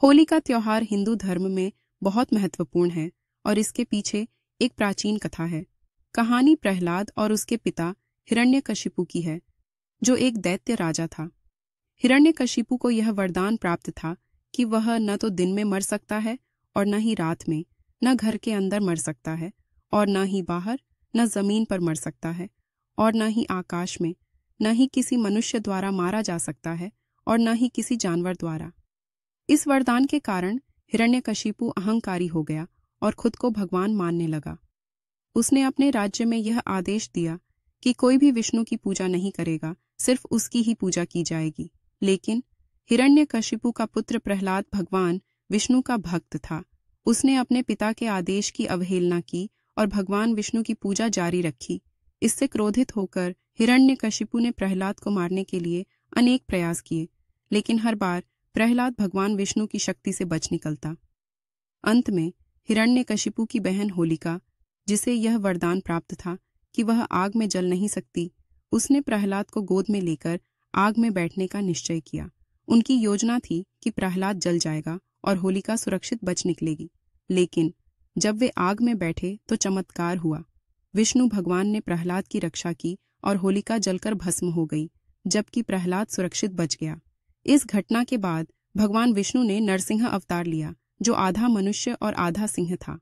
होली का त्योहार हिंदू धर्म में बहुत महत्वपूर्ण है और इसके पीछे एक प्राचीन कथा है। कहानी प्रहलाद और उसके पिता हिरण्यकशिपु की है, जो एक दैत्य राजा था। हिरण्यकशिपु को यह वरदान प्राप्त था कि वह न तो दिन में मर सकता है और न ही रात में, न घर के अंदर मर सकता है और न ही बाहर, न जमीन पर मर सकता है और न ही आकाश में, न ही किसी मनुष्य द्वारा मारा जा सकता है और न ही किसी जानवर द्वारा। इस वरदान के कारण हिरण्यकशिपु अहंकारी हो गया और खुद को भगवान मानने लगा। उसने अपने राज्य में यह आदेश दिया कि कोई भी विष्णु की पूजा नहीं करेगा, सिर्फ उसकी ही पूजा की जाएगी। लेकिन हिरण्यकशिपु का पुत्र प्रहलाद भगवान विष्णु का भक्त था। उसने अपने पिता के आदेश की अवहेलना की और भगवान विष्णु की पूजा जारी रखी। इससे क्रोधित होकर हिरण्यकशिपु ने प्रहलाद को मारने के लिए अनेक प्रयास किए, लेकिन हर बार प्रहलाद भगवान विष्णु की शक्ति से बच निकलता। अंत में हिरण्यकशिपु की बहन होलिका, जिसे यह वरदान प्राप्त था कि वह आग में जल नहीं सकती, उसने प्रहलाद को गोद में लेकर आग में बैठने का निश्चय किया। उनकी योजना थी कि प्रहलाद जल जाएगा और होलिका सुरक्षित बच निकलेगी। लेकिन जब वे आग में बैठे तो चमत्कार हुआ। विष्णु भगवान ने प्रहलाद की रक्षा की और होलिका जलकर भस्म हो गई, जबकि प्रहलाद सुरक्षित बच गया। इस घटना के बाद भगवान विष्णु ने नरसिंह अवतार लिया, जो आधा मनुष्य और आधा सिंह था।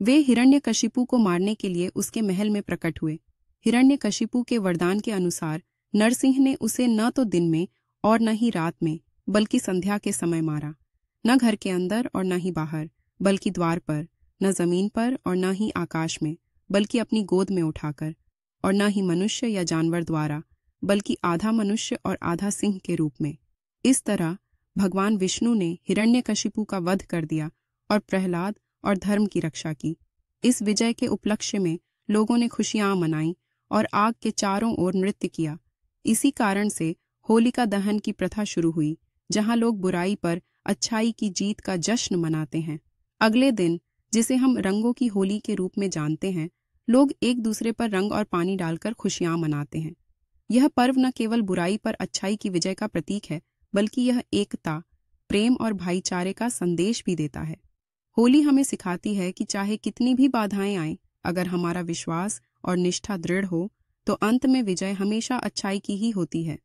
वे हिरण्यकशिपु को मारने के लिए उसके महल में प्रकट हुए। हिरण्यकशिपु के वरदान के अनुसार नरसिंह ने उसे न तो दिन में और न ही रात में, बल्कि संध्या के समय मारा। न घर के अंदर और न ही बाहर, बल्कि द्वार पर, न जमीन पर और न ही आकाश में, बल्कि अपनी गोद में उठाकर, और न ही मनुष्य या जानवर द्वारा, बल्कि आधा मनुष्य और आधा सिंह के रूप में। इस तरह भगवान विष्णु ने हिरण्यकशिपु का वध कर दिया और प्रहलाद और धर्म की रक्षा की। इस विजय के उपलक्ष्य में लोगों ने खुशियां मनाई और आग के चारों ओर नृत्य किया। इसी कारण से होलिका दहन की प्रथा शुरू हुई, जहां लोग बुराई पर अच्छाई की जीत का जश्न मनाते हैं। अगले दिन, जिसे हम रंगों की होली के रूप में जानते हैं, लोग एक दूसरे पर रंग और पानी डालकर खुशियां मनाते हैं। यह पर्व न केवल बुराई पर अच्छाई की विजय का प्रतीक है, बल्कि यह एकता, प्रेम और भाईचारे का संदेश भी देता है। होली हमें सिखाती है कि चाहे कितनी भी बाधाएं आएं, अगर हमारा विश्वास और निष्ठा दृढ़ हो, तो अंत में विजय हमेशा अच्छाई की ही होती है।